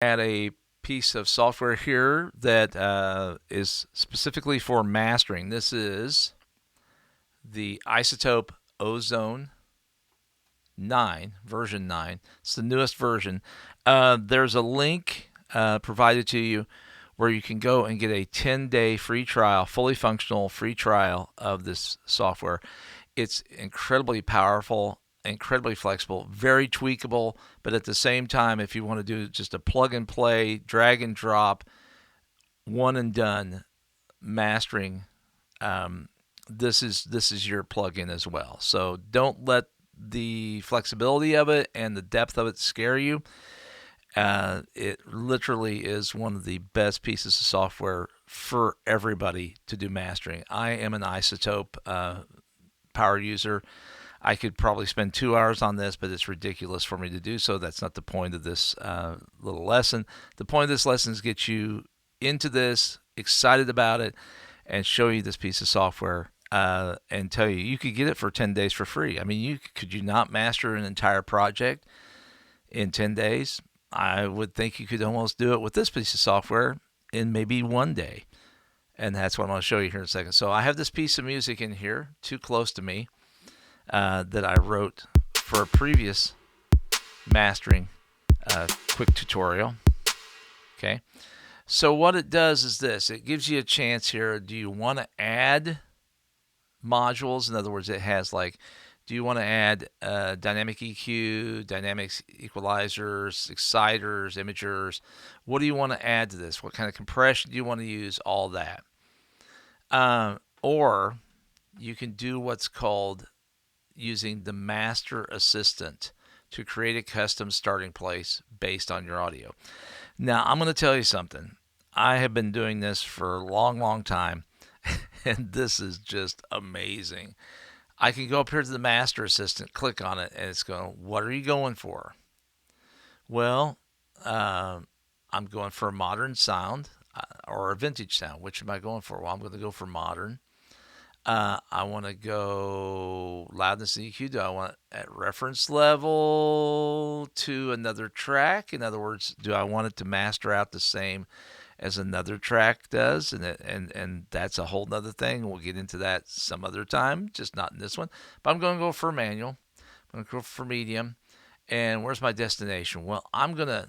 Add a piece of software here that is specifically for mastering. This is the Izotope Ozone 9, version 9. It's the newest version. There's a link provided to you where you can go and get a 10-day free trial, fully functional free trial of this software. It's incredibly powerful, incredibly flexible, very tweakable, but at the same time, if you want to do just a plug and play, drag and drop, one and done mastering, this is your plugin as well. So don't let the flexibility of it and the depth of it scare you. It literally is one of the best pieces of software for everybody to do mastering. I am an Izotope power user. I could probably spend 2 hours on this, but it's ridiculous for me to do so. That's not the point of this little lesson. The point of this lesson is get you into this, excited about it, and show you this piece of software and tell you could get it for 10 days for free. I mean, could you not master an entire project in 10 days? I would think you could almost do it with this piece of software in maybe 1 day. And that's what I'm going to show you here in a second. So I have this piece of music in here, Too Close to Me, that I wrote for a previous mastering quick tutorial. Okay. So what it does is this. It gives you a chance here. Do you want to add modules? In other words, it has like, do you want to add dynamic EQ, dynamics equalizers, exciters, imagers? What do you want to add to this? What kind of compression do you want to use? All that. Or you can do what's called using the Master Assistant to create a custom starting place based on your audio. Now, I'm going to tell you something. I have been doing this for a long, long time, and this is just amazing. I can go up here to the Master Assistant, click on it, and it's going, what are you going for? Well, I'm going for a modern sound or a vintage sound. Which am I going for? Well, I'm going to go for modern. I want to go loudness and EQ. Do I want at reference level to another track? In other words, do I want it to master out the same as another track does? And that's a whole nother thing. We'll get into that some other time, just not in this one. But I'm going to go for manual. I'm going to go for medium. And where's my destination? Well, I'm gonna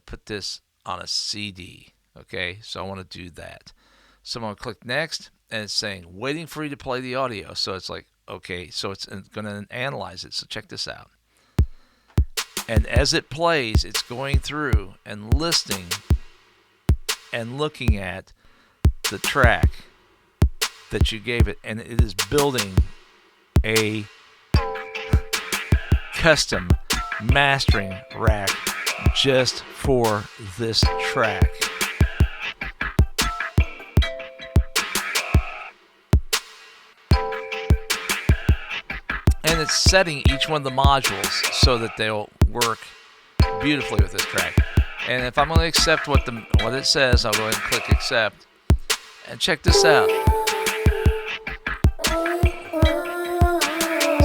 put this on a CD. Okay, so I want to do that. So I'm going to click next, and it's saying waiting for you to play the audio. So it's like, okay, so it's going to analyze it. So check this out. And as it plays, it's going through and listing and looking at the track that you gave it, and it is building a custom mastering rack just for this track. And it's setting each one of the modules so that they'll work beautifully with this track. And if I'm going to accept what it says, I'll go ahead and click accept. And check this out.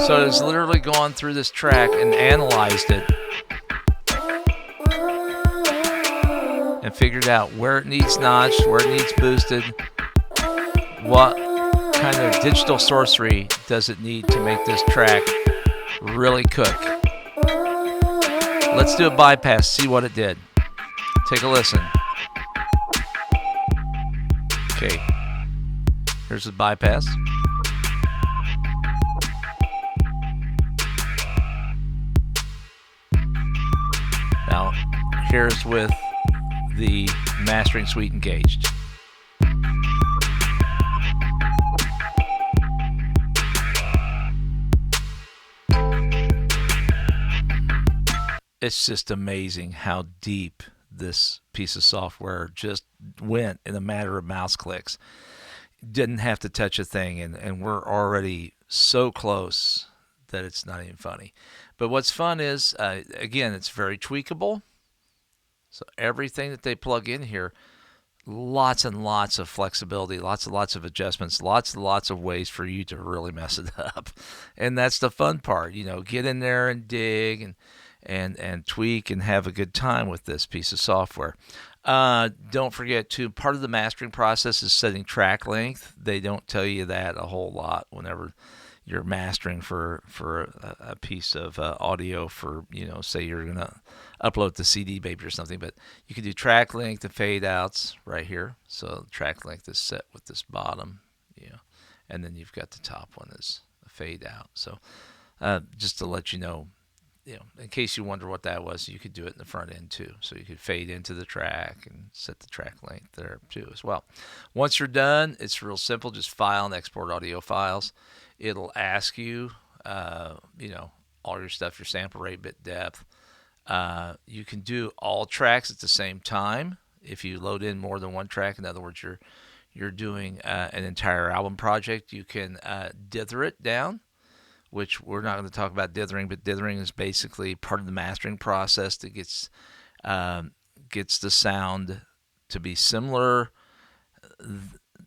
So it's literally gone through this track and analyzed it and figured out where it needs notched, where it needs boosted, what kind of digital sorcery does it need to make this track really cook. Let's do a bypass, see what it did. Take a listen. Okay, here's the bypass. Now, here's with the mastering suite engaged. It's just amazing how deep this piece of software just went in a matter of mouse clicks. Didn't have to touch a thing, and we're already so close that it's not even funny. But what's fun is, again, it's very tweakable. So everything that they plug in here, lots and lots of flexibility, lots and lots of adjustments, lots and lots of ways for you to really mess it up. And that's the fun part, get in there and dig and tweak and have a good time with this piece of software. Don't forget too, part of the mastering process is setting track length. They don't tell you that a whole lot whenever you're mastering for a piece of audio for, say you're gonna upload to CD Baby or something. But you can do track length and fade outs right here. So track length is set with this bottom, and then you've got the top one is a fade out. So just to let you know, in case you wonder what that was, you could do it in the front end too. So you could fade into the track and set the track length there too as well. Once you're done, it's real simple. Just file and export audio files. It'll ask you, all your stuff, your sample rate, bit depth. You can do all tracks at the same time. If you load in more than one track, in other words, you're doing an entire album project, you can dither it down, which we're not going to talk about dithering, but dithering is basically part of the mastering process that gets the sound to be similar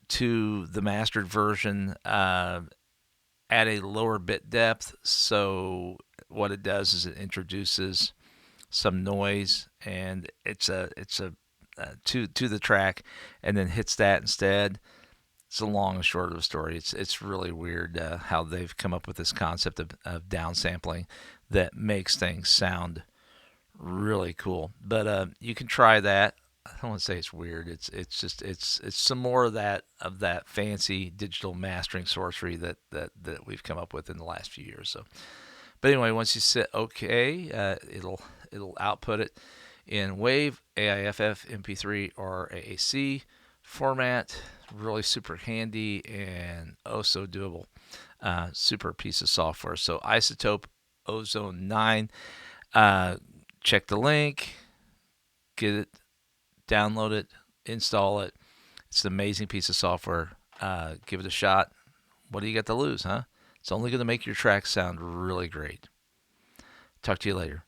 to the mastered version at a lower bit depth. So what it does is it introduces some noise, and it's a to the track, and then hits that instead. It's a long and short of the story. It's really weird how they've come up with this concept of downsampling that makes things sound really cool. But you can try that. I don't want to say it's weird. It's some more of that fancy digital mastering sorcery that we've come up with in the last few years. So, but anyway, once you set OK, it'll output it in WAV, AIFF, MP3, or AAC format. Really super handy and oh so doable. Super piece of software. So Izotope Ozone 9. Check the link, get it, download it, install it. It's an amazing piece of software. Give it a shot. What do you got to lose, huh? It's only going to make your tracks sound really great. Talk to you later.